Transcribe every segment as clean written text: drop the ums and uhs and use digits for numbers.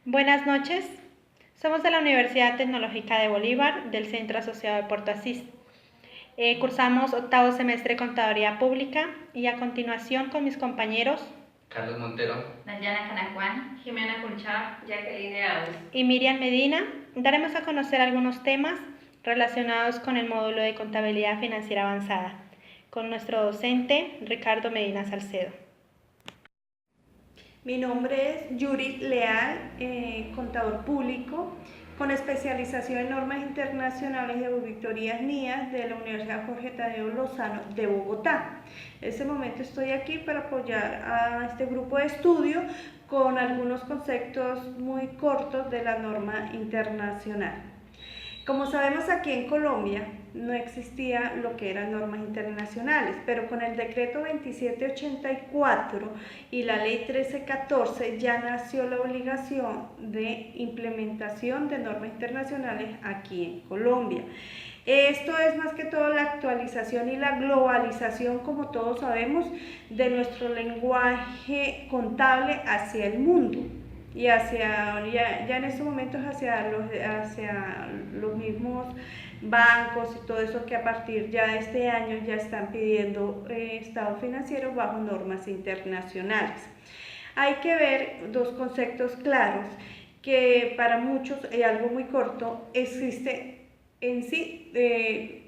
Buenas noches, somos de la Universidad Tecnológica de Bolívar, del Centro Asociado de Puerto Asís. Cursamos octavo semestre de Contaduría Pública y a continuación con mis compañeros Carlos Montero, Nayana Canacuán, Jimena Conchá, Jacqueline Aus y Miriam Medina daremos a conocer algunos temas relacionados con el módulo de Contabilidad Financiera Avanzada, con nuestro docente Ricardo Medina Salcedo. Mi nombre es Yuri Leal, contador público, con especialización en normas internacionales y auditorías NIAS de la Universidad Jorge Tadeo Lozano de Bogotá. En este momento estoy aquí para apoyar a este grupo de estudio con algunos conceptos muy cortos de la norma internacional. Como sabemos, aquí en Colombia no existía lo que eran normas internacionales, pero con el decreto 2784 y la ley 1314 ya nació la obligación de implementación de normas internacionales aquí en Colombia. Esto es más que todo la actualización y la globalización, como todos sabemos, de nuestro lenguaje contable hacia el mundo. Y hacia, ya en estos momentos hacia los mismos bancos y todo eso, que a partir ya de este año ya están pidiendo estado financiero bajo normas internacionales. Hay que ver dos conceptos claros que para muchos, algo muy corto, existe en sí,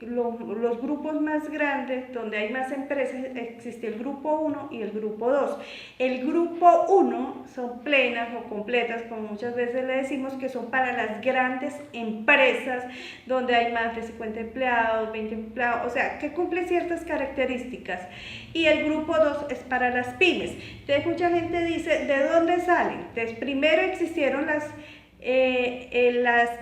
los grupos más grandes, donde hay más empresas, existe el grupo 1 y el grupo 2. El grupo 1 son plenas o completas, como muchas veces le decimos, que son para las grandes empresas, donde hay más de 50 empleados, 20 empleados, o sea, que cumple ciertas características. Y el grupo 2 es para las pymes. Entonces mucha gente dice, ¿de dónde salen? Entonces primero existieron las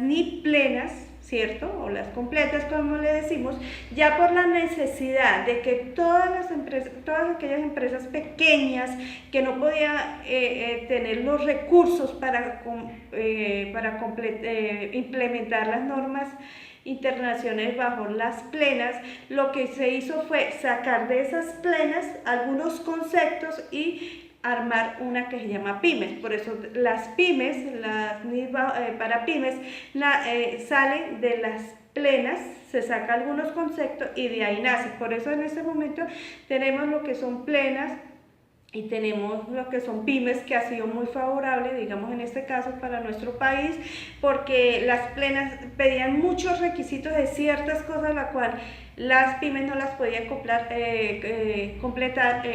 NIP plenas, ¿cierto? O las completas, como le decimos, ya por la necesidad de que todas aquellas empresas pequeñas que no podían tener los recursos para implementar las normas internacionales bajo las plenas, lo que se hizo fue sacar de esas plenas algunos conceptos y armar una que se llama pymes. Por eso las pymes, para pymes, salen de las plenas, se saca algunos conceptos y de ahí nace. Por eso en este momento tenemos lo que son plenas y tenemos lo que son pymes, que ha sido muy favorable, digamos en este caso para nuestro país, porque las plenas pedían muchos requisitos de ciertas cosas, la cual las pymes no las podían completar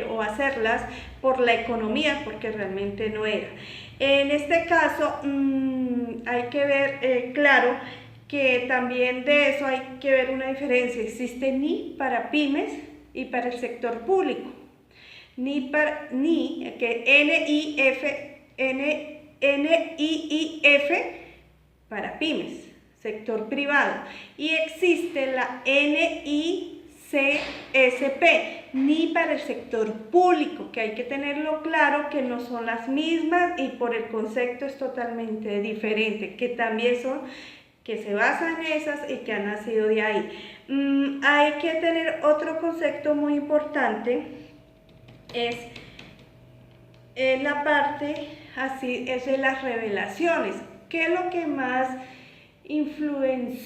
o hacerlas por la economía, porque realmente no era. En este caso hay que ver claro que también de eso hay que ver una diferencia. Existe NI para pymes y para el sector público. Que NIIF para pymes, sector privado, y existe la NICSP, NI para el sector público, que hay que tenerlo claro que no son las mismas y por el concepto es totalmente diferente, que también son, que se basan en esas y que han nacido de ahí. Hay que tener otro concepto muy importante, es la parte así, es de las revelaciones. ¿Qué es lo que más influye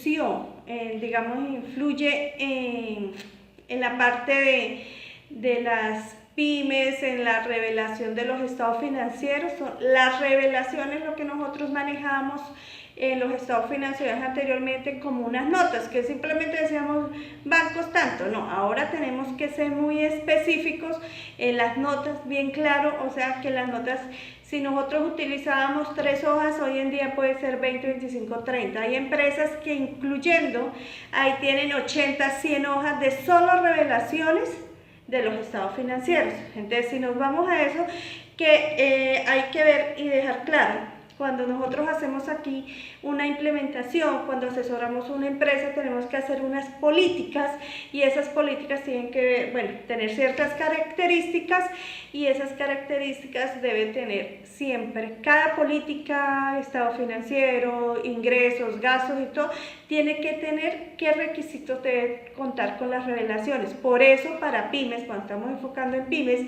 en la parte de las pymes, en la revelación de los estados financieros? Son las revelaciones, lo que nosotros manejamos en los estados financieros anteriormente como unas notas, que simplemente decíamos bancos tanto. No, ahora tenemos que ser muy específicos en las notas, bien claro, o sea que las notas, si nosotros utilizábamos 3 hojas, hoy en día puede ser 20, 25, 30. Hay empresas que incluyendo, ahí tienen 80, 100 hojas de solo revelaciones de los estados financieros. Entonces, si nos vamos a eso, que hay que ver y dejar claro, cuando nosotros hacemos aquí una implementación, cuando asesoramos una empresa, tenemos que hacer unas políticas y esas políticas tienen que, tener ciertas características y esas características deben tener siempre, cada política, estado financiero, ingresos, gastos y todo, tiene que tener qué requisitos debe contar con las revelaciones. Por eso para pymes, cuando estamos enfocando en pymes,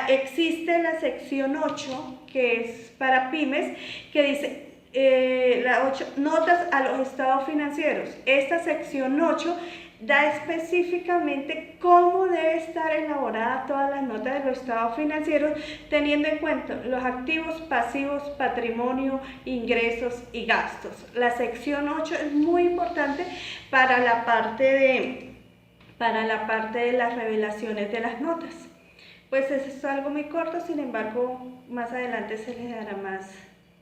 existe la sección 8, que es para pymes, que dice notas a los estados financieros. Esta sección 8 da específicamente cómo debe estar elaborada todas las notas de los estados financieros, teniendo en cuenta los activos, pasivos, patrimonio, ingresos y gastos. La sección 8 es muy importante para la parte de las revelaciones de las notas. Pues eso es algo muy corto, sin embargo, más adelante se les dará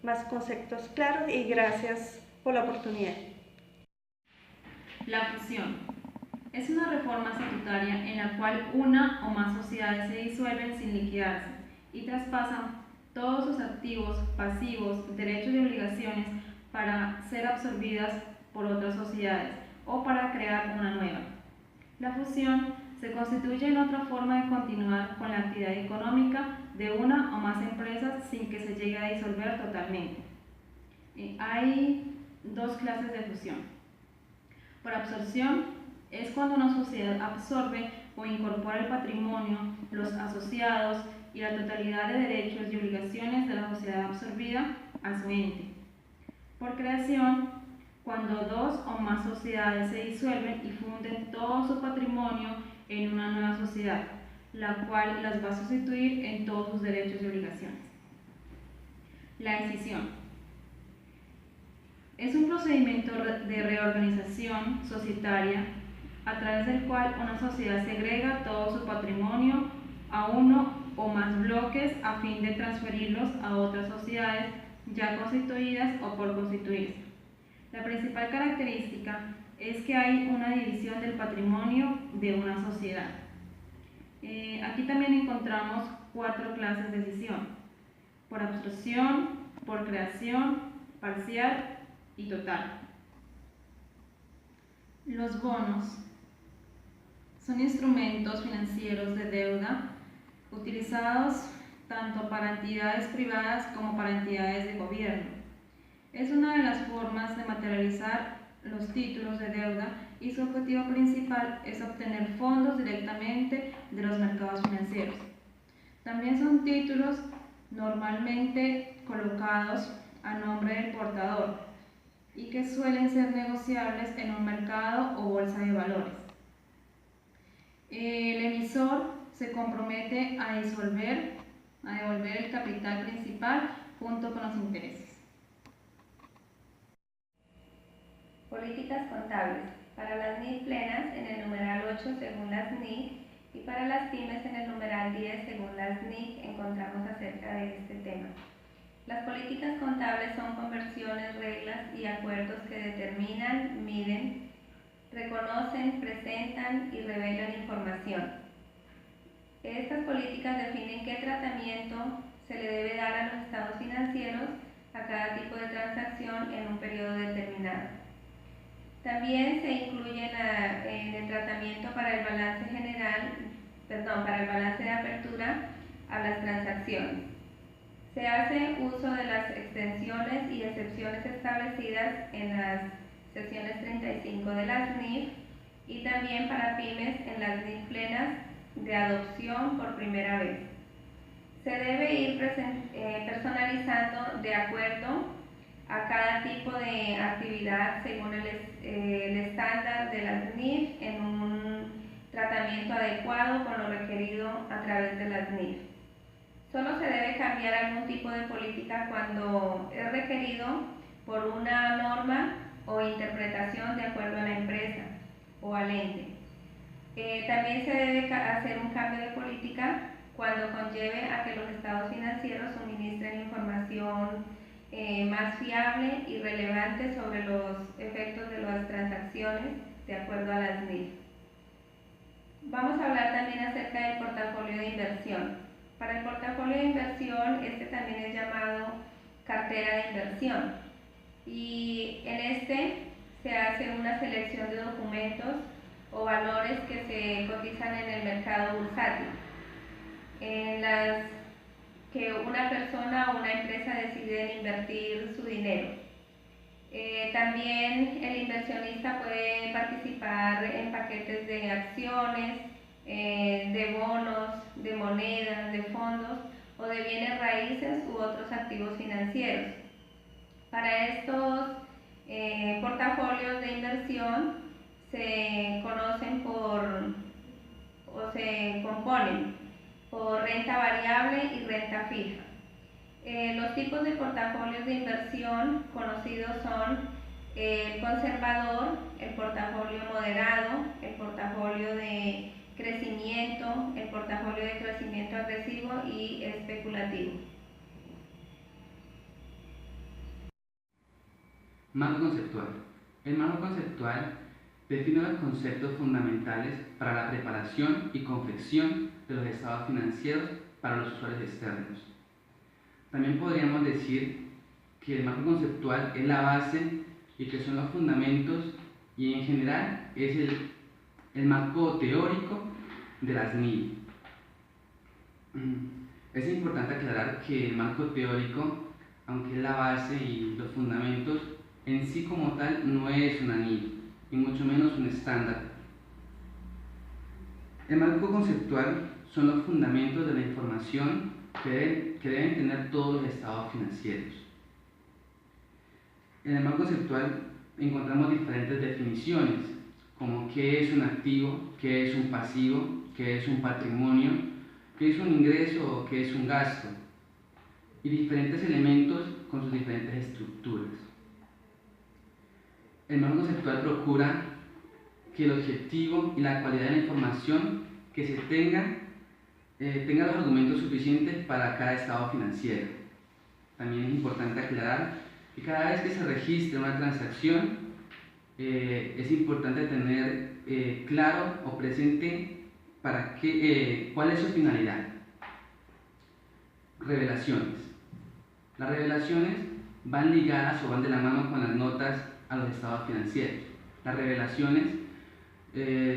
más conceptos claros, y gracias por la oportunidad. La fusión es una reforma estatutaria en la cual una o más sociedades se disuelven sin liquidarse y traspasan todos sus activos, pasivos, derechos y obligaciones para ser absorbidas por otras sociedades o para crear una nueva. La fusión se constituye en otra forma de continuar con la actividad económica de una o más empresas sin que se llegue a disolver totalmente. Hay dos clases de fusión. Por absorción es cuando una sociedad absorbe o incorpora el patrimonio, los asociados y la totalidad de derechos y obligaciones de la sociedad absorbida a su ente. Por creación, cuando dos o más sociedades se disuelven y funden todo su patrimonio en una nueva sociedad, la cual las va a sustituir en todos sus derechos y obligaciones. La escisión es un procedimiento de reorganización societaria a través del cual una sociedad segrega todo su patrimonio a uno o más bloques a fin de transferirlos a otras sociedades ya constituidas o por constituirse. La principal característica es que hay una división del patrimonio de una sociedad. Aquí también encontramos 4 clases de escisión: por absorción, por creación, parcial y total. Los bonos son instrumentos financieros de deuda utilizados tanto para entidades privadas como para entidades de gobierno. Es una de las formas de materializar los títulos de deuda y su objetivo principal es obtener fondos directamente de los mercados financieros. También son títulos normalmente colocados a nombre del portador y que suelen ser negociables en un mercado o bolsa de valores. El emisor se compromete a devolver el capital principal junto con los intereses. Políticas contables. Para las NIF plenas en el numeral 8 según las NIF y para las pymes en el numeral 10 según las NIF encontramos acerca de este tema. Las políticas contables son conversiones, reglas y acuerdos que determinan, miden, reconocen, presentan y revelan información. Estas políticas definen qué tratamiento se le debe dar a los estados financieros a cada tipo de transacción en un periodo determinado. También se incluyen en el tratamiento para el balance para el balance de apertura a las transacciones. Se hace uso de las extensiones y excepciones establecidas en las secciones 35 de las NIF y también para pymes en las NIF plenas de adopción por primera vez. Se debe ir personalizando de acuerdo a cada tipo de actividad según el estándar de las NIF en un tratamiento adecuado con lo requerido a través de las NIF. Solo se debe cambiar algún tipo de política cuando es requerido por una norma o interpretación de acuerdo a la empresa o al ente. También se debe hacer un cambio de política cuando conlleve a que los estados financieros suministren información más fiable y relevante sobre los efectos de las transacciones de acuerdo a las NIF. Vamos a hablar también acerca del portafolio de inversión. Para el portafolio de inversión, este también es llamado cartera de inversión, y en este se hace una selección de documentos o valores que se cotizan en el mercado bursátil, en las que una persona o una empresa decide invertir su dinero. También el inversionista puede participar en paquetes de acciones, de bonos, de monedas, de fondos o de bienes raíces u otros activos financieros. Para estos portafolios de inversión se conocen o se componen por renta variable y renta fija. Los tipos de portafolios de inversión conocidos son el conservador, el portafolio moderado, el portafolio de crecimiento, el portafolio de crecimiento agresivo y especulativo. Marco conceptual. El marco conceptual define los conceptos fundamentales para la preparación y confección de los estados financieros para los usuarios externos. También podríamos decir que el marco conceptual es la base y que son los fundamentos y en general es el marco teórico de las NII. Es importante aclarar que el marco teórico, aunque es la base y los fundamentos, en sí como tal no es una NII, y mucho menos un estándar. El marco conceptual son los fundamentos de la información que deben tener todos los estados financieros. En el marco conceptual encontramos diferentes definiciones, como qué es un activo, qué es un pasivo, qué es un patrimonio, qué es un ingreso o qué es un gasto, y diferentes elementos con sus diferentes estructuras. El marco conceptual procura que el objetivo y la calidad de la información que se tenga los argumentos suficientes para cada estado financiero. También es importante aclarar que cada vez que se registra una transacción es importante tener claro o presente cuál es su finalidad. Revelaciones. Las revelaciones van ligadas o van de la mano con las notas a los estados financieros. Las revelaciones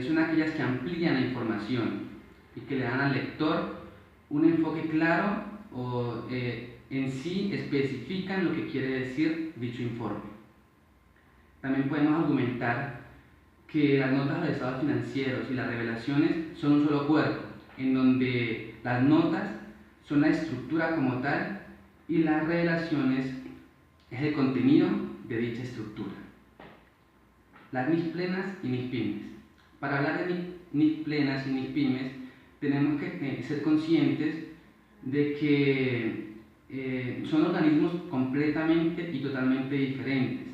son aquellas que amplían la información y que le dan al lector un enfoque claro o en sí especifican lo que quiere decir dicho informe. También podemos argumentar que las notas a los estados financieros y las revelaciones son un solo cuerpo, en donde las notas son la estructura como tal y las revelaciones es el contenido de dicha estructura. Las NIF plenas y NIF pymes. Para hablar de NIF plenas y NIF pymes tenemos que ser conscientes de que son organismos completamente y totalmente diferentes,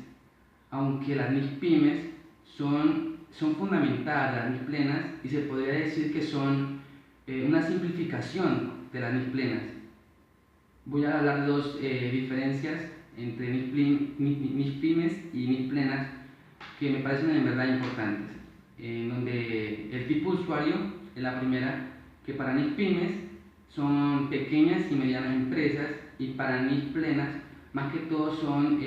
aunque las NIF pymes son fundamentadas las NIF plenas y se podría decir que son una simplificación de las NIF plenas. Voy a hablar de dos diferencias entre NIF pymes y NIF plenas que me parecen en verdad importantes, donde el tipo de usuario es la primera, que para NIF pymes son pequeñas y medianas empresas y para NIF plenas más que todo son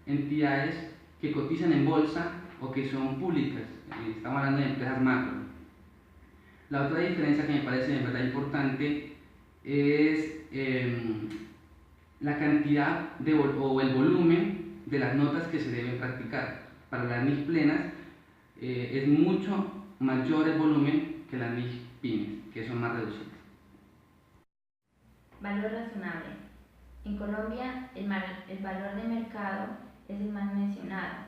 entidades que cotizan en bolsa o que son públicas, estamos hablando de empresas macro. La otra diferencia que me parece de verdad importante es la cantidad o el volumen de las notas que se deben practicar. Para las NIF plenas es mucho mayor el volumen que las NIF pymes, que son más reducidas. Valor razonable. En Colombia el valor de mercado es el más mencionado,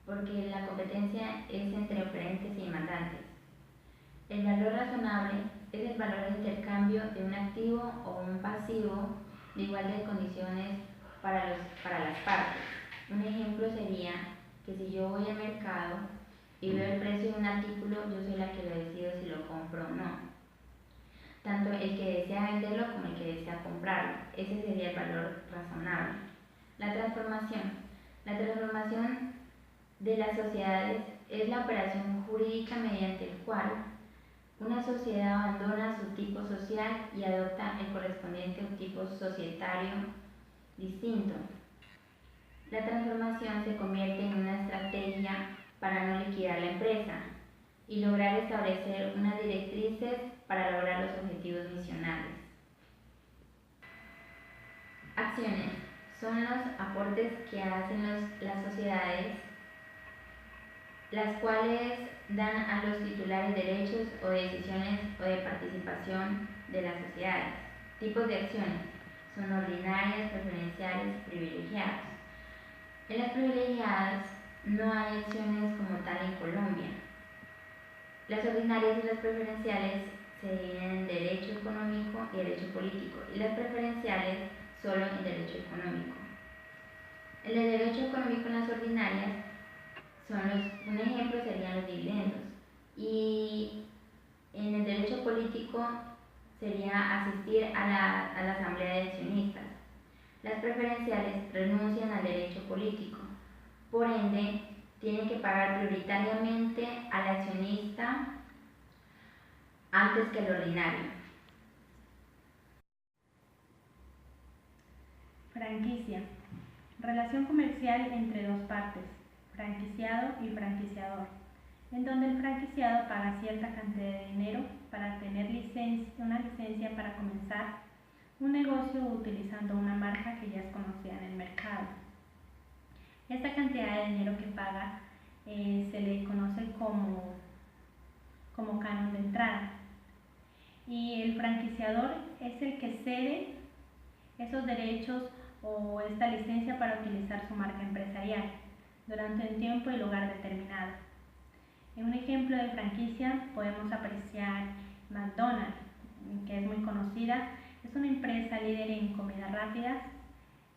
porque la competencia es entre oferentes y demandantes. El valor razonable es el valor de intercambio de un activo o un pasivo de igualdad de condiciones para las partes. Un ejemplo sería que si yo voy al mercado y veo el precio de un artículo, yo soy la que lo decido si lo compro o no. Tanto el que desea venderlo como el que desea comprarlo. Ese sería el valor razonable. La transformación. La transformación de las sociedades es la operación jurídica mediante el cual una sociedad abandona su tipo social y adopta el correspondiente tipo societario distinto. La transformación se convierte en una estrategia para no liquidar la empresa y lograr establecer unas directrices para lograr los objetivos misionales. Acciones son los aportes que hacen las sociedades, las cuales dan a los titulares derechos o decisiones o de participación de las sociedades. Tipos de acciones son ordinarias, preferenciales y privilegiadas. En las privilegiadas no hay acciones como tal en Colombia. Las ordinarias y las preferenciales se dividen en derecho económico y derecho político, y las preferenciales solo en derecho económico. En el derecho económico, en las ordinarias, un ejemplo serían los dividendos, y en el derecho político sería asistir a la asamblea de accionistas. Las preferenciales renuncian al derecho político, por ende tienen que pagar prioritariamente al accionista antes que el ordinario. Franquicia. Relación comercial entre dos partes, franquiciado y franquiciador, en donde el franquiciado paga cierta cantidad de dinero para tener una licencia para comenzar un negocio utilizando una marca que ya es conocida en el mercado. Esta cantidad de dinero que paga se le conoce como canon de entrada, y el franquiciador es el que cede esos derechos o esta licencia para utilizar su marca empresarial durante un tiempo y lugar determinado. En un ejemplo de franquicia podemos apreciar McDonald's, que es muy conocida. Es una empresa líder en comidas rápidas,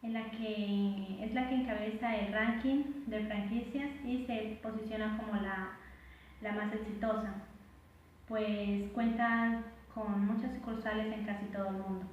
es la que encabeza el ranking de franquicias y se posiciona como la más exitosa, pues cuenta con muchas sucursales en casi todo el mundo.